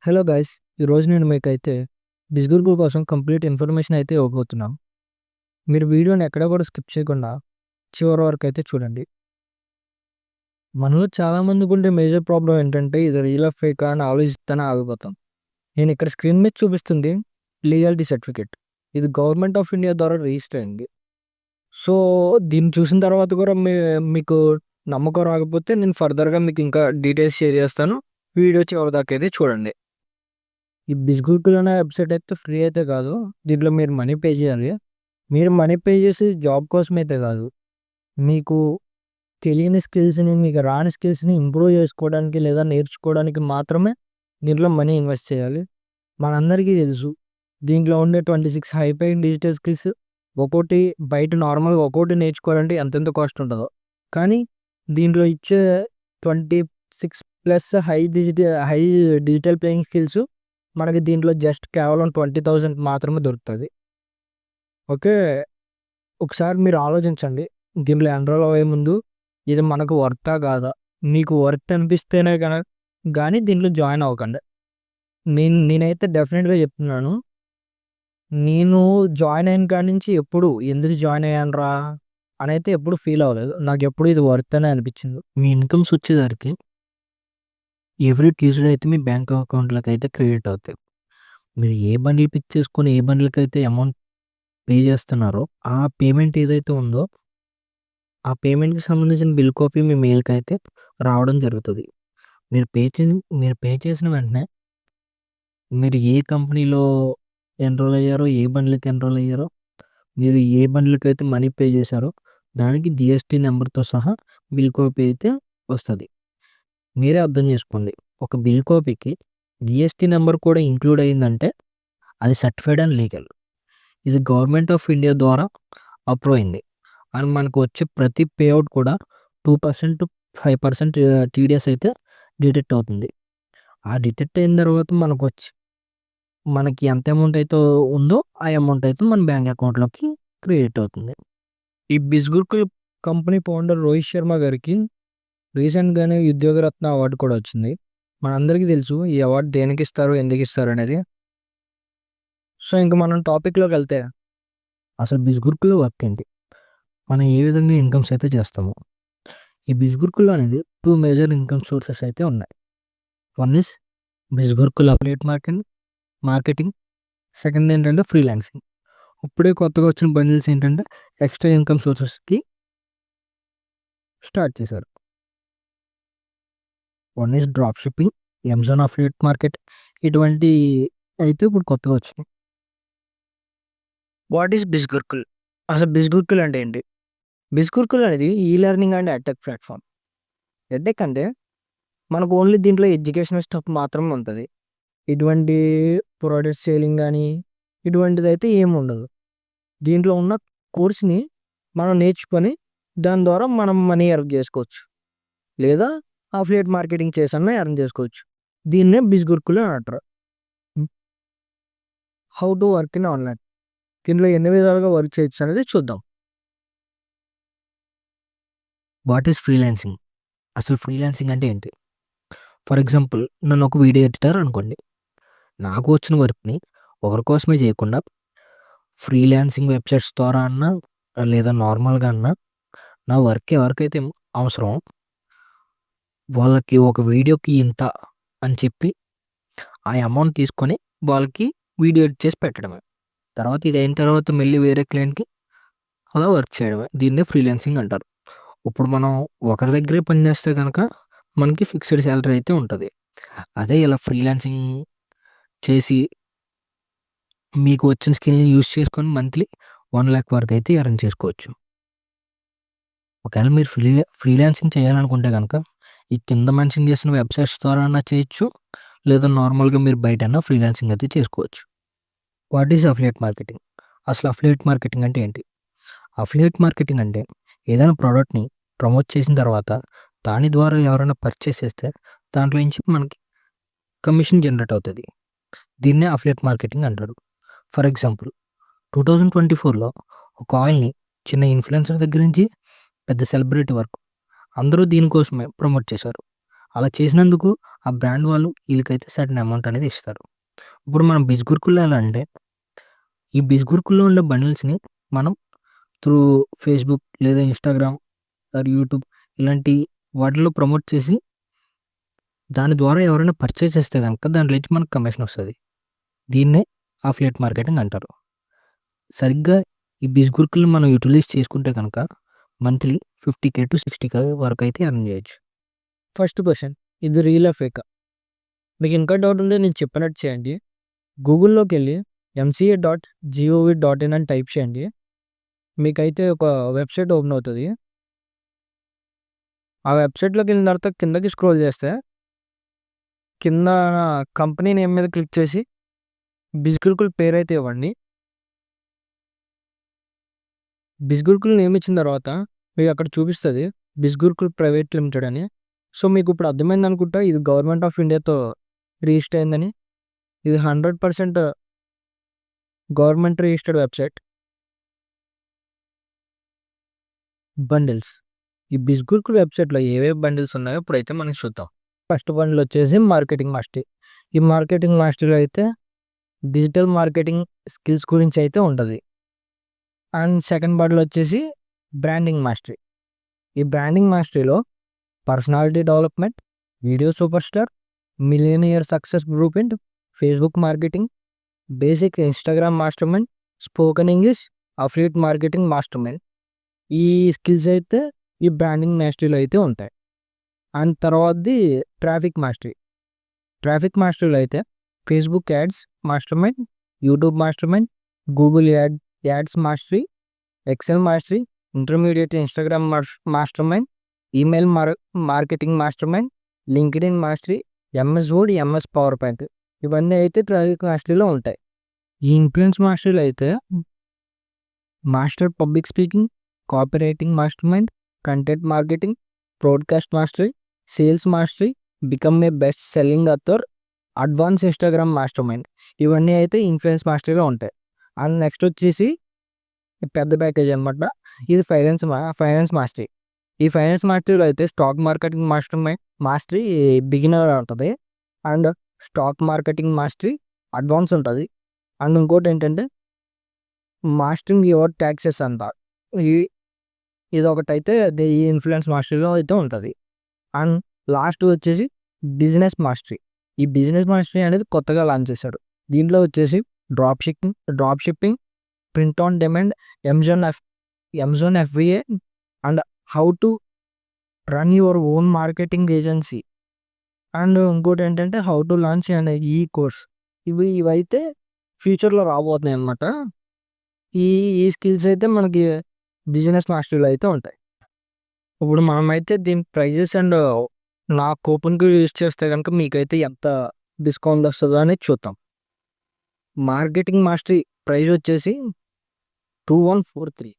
Hello guys, ఈరోజు నేను మీకైతే బిస్గుర్గు కోసం కంప్లీట్ ఇన్ఫర్మేషన్ అయితే ఇవ్వబోతున్నాం. మీరు వీడియోని ఎక్కడ కూడా స్కిప్ చేయకుండా చివరి వరకు అయితే చూడండి. మనలో చాలామందికి ఉండే మేజర్ ప్రాబ్లం ఏంటంటే ఇది రియల్ ఆఫ్ ఫేక్ అని ఆలోచిస్తూనే ఆగిపోతాం. నేను ఇక్కడ స్క్రీన్ మీద చూపిస్తుంది లీగాలిటీ సర్టిఫికేట్. ఇది గవర్నమెంట్ ఆఫ్ ఇండియా ద్వారా రిజిస్టర్ అయింది. సో దీన్ని చూసిన తర్వాత కూడా మీకు నమ్మకం రాకపోతే నేను ఫర్దర్గా మీకు ఇంకా డీటెయిల్స్ షేర్ చేస్తాను. వీడియో చివరి దాకా అయితే చూడండి. ఈ బిస్గుర్కుల్ అనే వెబ్సైట్ అయితే ఫ్రీ అయితే కాదు. దీంట్లో మీరు మనీ పే చేయాలి. మీరు మనీ పే చేసి జాబ్ కోసం అయితే కాదు, మీకు తెలియని స్కిల్స్ని, మీకు రాని స్కిల్స్ని ఇంప్రూవ్ చేసుకోవడానికి లేదా నేర్చుకోవడానికి మాత్రమే దీంట్లో మనీ ఇన్వెస్ట్ చేయాలి. మనందరికీ తెలుసు దీంట్లో ఉండే 26 హైపేయింగ్ డిజిటల్ స్కిల్స్ ఒక్కోటి బయట నార్మల్గా ఒక్కోటి నేర్చుకోవాలంటే ఎంతెంత కాస్ట్ ఉంటుందో, కానీ దీంట్లో ఇచ్చే 26+ హై డిజిటల్ ప్లేయింగ్ స్కిల్స్ మనకి దీంట్లో జస్ట్ కేవలం 20,000 మాత్రమే దొరుకుతుంది. ఓకే, ఒకసారి మీరు ఆలోచించండి. దీంట్లో ఎన్రోల్ అయ్యే ముందు ఇది మనకు వర్తా కాదా, మీకు వర్త్ అనిపిస్తేనే కానీ దీంట్లో జాయిన్ అవ్వకండి. నేనైతే డెఫినెట్గా చెప్తున్నాను, నేను జాయిన్ అయిన కాడి నుంచి ఎప్పుడు ఎందుకు జాయిన్ అయ్యాను రా అని అయితే ఎప్పుడు ఫీల్ అవ్వలేదు. నాకు ఎప్పుడు ఇది వర్త్ అనే అనిపించింది. మీ ఇన్కమ్స్ వచ్చేసరికి ఎవ్రీ ట్యూస్డే అయితే మీ బ్యాంక్ అకౌంట్లోకి అయితే క్రెడిట్ అవుతాయి. మీరు ఏ బండిల్ పిక్ చేసుకొని ఏ బండిల్కి అయితే అమౌంట్ పే చేస్తున్నారో ఆ పేమెంట్ ఏదైతే ఉందో ఆ పేమెంట్కి సంబంధించిన బిల్ కాపీ మీ మెయిల్కి అయితే రావడం జరుగుతుంది. మీరు పే చేసిన వెంటనే మీరు ఏ కంపెనీలో ఎన్రోల్ అయ్యారో, ఏ బండిల్కి ఎన్రోల్ అయ్యారో, మీరు ఏ బండిల్కి అయితే మనీ పే చేశారో దానికి జిఎస్టీ నెంబర్తో సహా బిల్ కాపీ అయితే వస్తుంది. మీరే అర్థం చేసుకోండి, ఒక బిల్ కాపీకి జిఎస్టీ నెంబర్ కూడా ఇంక్లూడ్ అయిందంటే అది సర్టిఫైడ్ అండ్ లీగల్. ఇది గవర్నమెంట్ ఆఫ్ ఇండియా ద్వారా అప్రూవ్ అయింది. అండ్ మనకు వచ్చే ప్రతి పేఅవుట్ కూడా 2% to 5% టీడీఎస్ అయితే డిటెక్ట్ అవుతుంది. ఆ డిటెక్ట్ అయిన తర్వాత మనకి ఎంత అమౌంట్ అయితే ఉందో ఆ అమౌంట్ అయితే మన బ్యాంక్ అకౌంట్లోకి క్రెడిట్ అవుతుంది. ఈ బిస్గుర్కుల్ కంపెనీ ఫౌండర్ రోహిత్ శర్మ గారికి రీసెంట్గానే ఉద్యోగరత్న అవార్డు కూడా వచ్చింది. మనందరికీ తెలుసు ఈ అవార్డు దేనికి ఇస్తారు, ఎందుకు ఇస్తారు అనేది. సో ఇంక మనం టాపిక్లోకి వెళ్తే అసలు బిస్గుర్కుల్ వర్క్ ఏంటి, మనం ఏ విధంగా ఇన్కమ్స్ అయితే చేస్తాము. ఈ బిస్గుర్కుల్ అనేది 2 మేజర్ ఇన్కమ్ సోర్సెస్ అయితే ఉన్నాయి. One is Bizgurukul affiliate marketing, second ఏంటంటే ఫ్రీలాన్సింగ్. ఇప్పుడే కొత్తగా వచ్చిన బండిల్స్ ఏంటంటే ఎక్స్ట్రా ఇన్కమ్ సోర్సెస్కి స్టార్ట్ చేశారు. One is drop shipping, Amazon affiliate market, ఇటువంటి అయితే ఇప్పుడు కొత్తగా వచ్చినాయి. What is Bizgurukul? అసలు బిస్గుర్కుల్ అంటే ఏంటి? బిస్గుర్కుల్ అనేది ఈ లెర్నింగ్ అండ్ అటాక్ ప్లాట్ఫామ్. ఎందుకంటే మనకు ఓన్లీ దీంట్లో ఎడ్యుకేషనల్ స్టఫ్ మాత్రమే ఉంటుంది. ఇటువంటి ప్రొడక్ట్ సేలింగ్ కానీ ఇటువంటిది అయితే ఏమి ఉండదు. దీంట్లో ఉన్న కోర్స్ని మనం నేర్చుకొని దాని ద్వారా మనం మనీ ఎర్న్ చేసుకోవచ్చు, లేదా అఫిలియేట్ మార్కెటింగ్ చేసన్నా ఎర్న్ చేసుకోవచ్చు. దీన్నే బిస్గుర్కుల్ అని అంటారు. How to work in online, దీంట్లో ఎన్ని విధాలుగా వర్క్ చేయొచ్చు అనేది చూద్దాం. What is freelancing? అసలు ఫ్రీలాన్సింగ్ అంటే ఏంటి? ఫర్ ఎగ్జాంపుల్, నన్ను ఒక వీడియో ఎడిటర్ అనుకోండి. నాకు వచ్చిన వర్క్ని ఒకరి కోసమే చేయకుండా ఫ్రీలాన్సింగ్ వెబ్సైట్స్ ద్వారా అన్నా లేదా నార్మల్గా అన్నా నా వర్క్ ఎవరికైతే అవసరం వాళ్ళకి ఒక వీడియోకి ఇంత అని చెప్పి ఆ అమౌంట్ తీసుకొని వాళ్ళకి వీడియో ఎడిట్ చేసి పెట్టడమే. తర్వాత ఇది అయిన తర్వాత మళ్ళీ వేరే క్లయింట్కి అలా వర్క్ చేయడమే. దీన్నే ఫ్రీలాన్సింగ్ అంటారు. ఇప్పుడు మనం ఒకరి దగ్గరే పని చేస్తే కనుక మనకి ఫిక్స్డ్ శాలరీ అయితే ఉంటుంది. అదే ఇలా ఫ్రీలాన్సింగ్ చేసి మీకు వచ్చిన స్కిల్ని యూస్ చేసుకొని మంత్లీ 1 lakh వరకు అయితే ఎర్న్ చేసుకోవచ్చు. ఒకవేళ మీరు ఫ్రీలాన్సింగ్ చేయాలనుకుంటే కనుక ఈ కింద మెన్షన్ చేసిన వెబ్సైట్స్ ద్వారా అన్నా చేయొచ్చు, లేదా నార్మల్గా మీరు బయట అన్నా ఫ్రీలాన్సింగ్ అయితే చేసుకోవచ్చు. What is affiliate marketing? అసలు అఫిలియేట్ మార్కెటింగ్ అంటే ఏంటి? అఫిలియేట్ మార్కెటింగ్ అంటే ఏదైనా ప్రోడక్ట్ని ప్రమోట్ చేసిన తర్వాత దాని ద్వారా ఎవరైనా పర్చేస్ చేస్తే దాంట్లో నుంచి మనకి కమిషన్ జనరేట్ అవుతుంది. దీన్నే అఫిలియేట్ మార్కెటింగ్ అంటారు. ఫర్ ఎగ్జాంపుల్, 2024లో ఒక ఆయిల్ని చిన్న ఇన్ఫ్లుయెన్సర్ దగ్గర నుంచి పెద్ద సెలబ్రిటీ వరకు అందరూ దీనికోసమే ప్రమోట్ చేశారు. అలా చేసినందుకు ఆ బ్రాండ్ వాళ్ళు ఈళ్ళకైతే సర్టెన్ అమౌంట్ అనేది ఇస్తారు. ఇప్పుడు మనం బిస్‌గుర్కుల్లో ఎలా అంటే, ఈ బిస్‌గుర్కుల్లో ఉండే బండిల్స్‌ని మనం త్రూ ఫేస్‌బుక్ లేదా ఇన్‌స్టాగ్రామ్ ఆర్ యూట్యూబ్ ఇలాంటి వాటిల్లో ప్రమోట్ చేసి, దాని ద్వారా ఎవరైనా పర్చేజ్ చేస్తే గనక దాంట్లో నుంచి మనకు కమిషన్ వస్తది. దీన్నే అఫిలియేట్ మార్కెటింగ్ అంటారు. సరిగ్గా ఈ బిస్‌గుర్కుల్ని మనం యుటిలైజ్ చేసుకుంటే గనక మంత్లీ 50,000-60,000 వరకైతే ఎర్న్ చేయొచ్చు. ఫస్ట్ క్వెషన్, ఇది రియలా? ఫేకా? మీకు ఇంకా డౌట్ ఉంటే నేను చెప్పినట్టు చేయండి. గూగుల్‌లోకెళ్ళి MCA.gov.in అని టైప్ చేయండి. మీకైతే ఒక వెబ్‌సైట్ ఓపెన్ అవుతది. ఆ వెబ్‌సైట్‌లోకెళ్ళిన తర్వాత కిందకి స్క్రోల్ చేస్తే, కింద కంపెనీ నేమ్ మీద క్లిక్ చేసి బిస్‌గురుకుల్ పేరైతే ఇవ్వండి. బిస్‌గురుకుల్ నేమ్ ఇచ్చిన తర్వాత మీకు అక్కడ చూపిస్తది బిస్‌గురుకుల్ ప్రైవేట్ లిమిటెడ్ అని. సో, మీకు ఇప్పుడు అర్థమైందనుకుంటా ఇది గవర్నమెంట్ ఆఫ్ ఇండియాతో రిజిస్టర్ అయిందని. ఇది 100% గవర్నమెంట్ రిజిస్టర్డ్ వెబ్‌సైట్. బండిల్స్. ఈ బిస్‌గురుకుల్ వెబ్‌సైట్‌లో ఏవేవి బండిల్స్ ఉన్నాయో ఇప్పుడైతే మనం చూద్దాం. ఫస్ట్ బండిల్ వచ్చేసి మార్కెటింగ్ మాస్టరీ. ఈ మార్కెటింగ్ మాస్టరీలో అయితే డిజిటల్ మార్కెటింగ్ స్కిల్స్ గురించి అయితే ఉంటది. అండ్ సెకండ్ బండిల్ వచ్చేసి బ్రాండింగ్ మాస్టరీ. ఈ బ్రాండింగ్ మాస్టరీలో personality development, video superstar, millionaire success blueprint, Facebook marketing, basic Instagram master mind, spoken English, affiliate marketing master mind. ఈ skills అయితే ఈ branding మాస్టరీలో అయితే ఉంటాయి. అండ్ తర్వాతది ట్రాఫిక్ మాస్టరీ. ట్రాఫిక్ మాస్టరీలో అయితే Facebook ads master mind, YouTube master mind, Google ads mastery, Excel mastery, intermediate Instagram master mind, email marketing master mind, LinkedIn mastery, MS Word, MS PowerPoint. ఇవన్నీ అయితే traffic మాస్టరీలో ఉంటాయి. ఈ influence మాస్టరీలో అయితే master public speaking, copy writing master mind, content marketing, broadcast mastery, sales mastery, become a best selling author, advance Instagram master mind. ఇవన్నీ అయితే influence మాస్టరీలో ఉంటాయి. అండ్ నెక్స్ట్ వచ్చేసి పెద్ద ప్యాకేజ్ అనమాట. ఇది ఫైనాన్స్ మాస్టరీ. ఈ ఫైనాన్స్ మాస్టరీలో అయితే స్టాక్ మార్కెటింగ్ మాస్టరీ బిగినర్ ఉంటది. And stock marketing mastery advance ఉంటది. అండ్ ఇంకోటేంటంటే మాస్టరింగ్ యువర్ టాక్సెస్ అంట. ఈ ఇదొకటైతే ఈ ఇన్‌ఫ్లుయెన్స్ మాస్టరీలో అయితే ఉంటది. అండ్ లాస్ట్ వచ్చేసి బిజినెస్ మాస్టరీ. ఈ బిజినెస్ మాస్టరీ అనేది కొత్తగా లాంచ్ చేశాడు. దీంట్లో వచ్చేసి drop shipping, print on demand, Amazon FBA and how to run your own marketing agency. And ఇంకోటేంటంటే హౌ టు లాంచ్ అనే ఈ కోర్స్. ఇవైతే ఫ్యూచర్‌లో రాబోతున్నాయన్నమాట. ఈ ఈ స్కిల్స్ అయితే మనకి బిజినెస్ మాస్టరీలో అయితే ఉంటాయి. ఇప్పుడు మనమైతే దీని ప్రైజెస్ అండ్ నా కూపన్ కోడ్ యూజ్ చేస్తే గనుక మీకైతే ఎంత డిస్కౌంట్ వస్తదో అనేది చూద్దాం. మార్కెటింగ్ మాస్టరీ ప్రైస్ వచ్చేసి 2143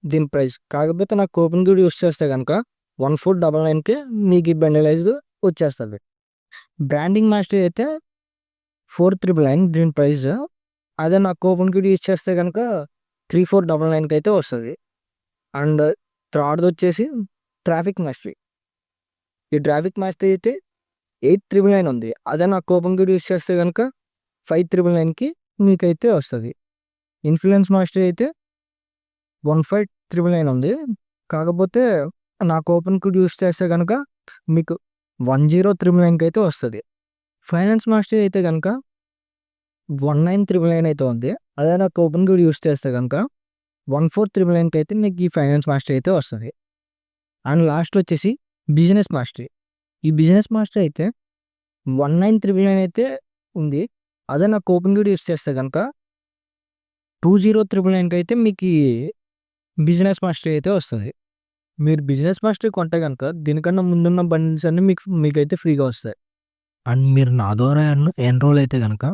దీని ప్రైస్. కాకపోతే నా కూపన్ కోడ్ యూజ్ చేస్తే గనుక 1499కే మీకు ఈ బండిలైజ్ వచ్చేస్తది. బ్రాండింగ్ మాస్టరీ అయితే 4399 దీని ప్రైస్. అదే నా కూపన్ కోడ్ యూజ్ చేస్తే గనుక 3499కి అయితే వస్తది. అండ్ థర్డ్‌ది వచ్చేసి ట్రాఫిక్ మాస్టరీ. ఈ ట్రాఫిక్ మాస్టరీ అయితే 8,999 ఉంది. అదే నా కూపన్ కోడ్ యూజ్ చేస్తే గనుక 5,999కి మీకైతే వస్తది. ఇన్‌ఫ్లుయెన్స్ మాస్టరీ అయితే 15,999 ఉంది. కాకపోతే నా కూపన్ కోడ్ యూజ్ చేస్తే గనుక మీకు 10,999కి అయితే వస్తది. ఫైనాన్స్ మాస్టరీ అయితే గనుక 19,999 అయితే ఉంది. అదే నా కూపన్ కోడ్ యూజ్ చేస్తే గనుక 14,999కి అయితే మీకు ఈ ఫైనాన్స్ మాస్టరీ అయితే వస్తది. అండ్ లాస్ట్ వచ్చేసి బిజినెస్ మాస్టరీ. ఈ బిజినెస్ మాస్టరీ అయితే 19,999 అయితే ఉంది. అదే నా కూపన్ కోడ్ యూజ్ చేస్తే గనుక 20,999కి అయితే మీకు ఈ బిజినెస్ మాస్టరీ అయితే వస్తది. మీరు బిజినెస్ మాస్టరీ కొంటే గనుక దీనికన్నా ముందున్న బండిల్స్ అన్నీ మీకైతే ఫ్రీగా వస్తాయి. అండ్ మీరు నా ద్వారా ఎన్రోల్ అయితే గనుక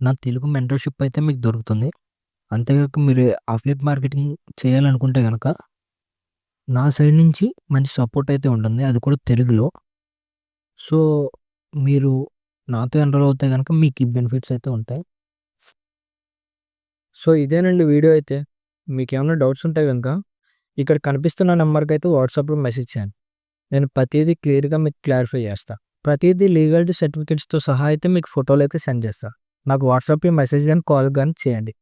నా తెలుగు మెంటర్‌షిప్ అయితే మీకు దొరుకుతుంది. అంతేగాక మీరు అఫిలియేట్ మార్కెటింగ్ చేయాలనుకుంటే గనక నా సైడ్ నుంచి మంచి సపోర్ట్ అయితే ఉంటుంది. అది కూడా తెలుగులో. సో, మీరు నాతో ఎన్రోల్ అవుతే గనక మీకు ఈ బెనిఫిట్స్ అయితే ఉంటాయి. సో, ఇదేనండి వీడియో అయితే. మీకేమన్నా డౌట్స్ ఉంటే గనక ఇక్కడ కనిపిస్తున్న నంబర్‌కైతే వాట్సాప్‌లో మెసేజ్ చేయండి. నేను ప్రతీదీ క్లియర్‌గా మీకు క్లారిఫై చేస్తా. ప్రతీదీ లీగల్ సర్టిఫికేట్స్‌తో సహా అయితే మీకు ఫోటోలైతే సెండ్ చేస్తా. నాకు వాట్సాప్‌కి మెసేజ్ గాని, కాల్ గాని చేయండి.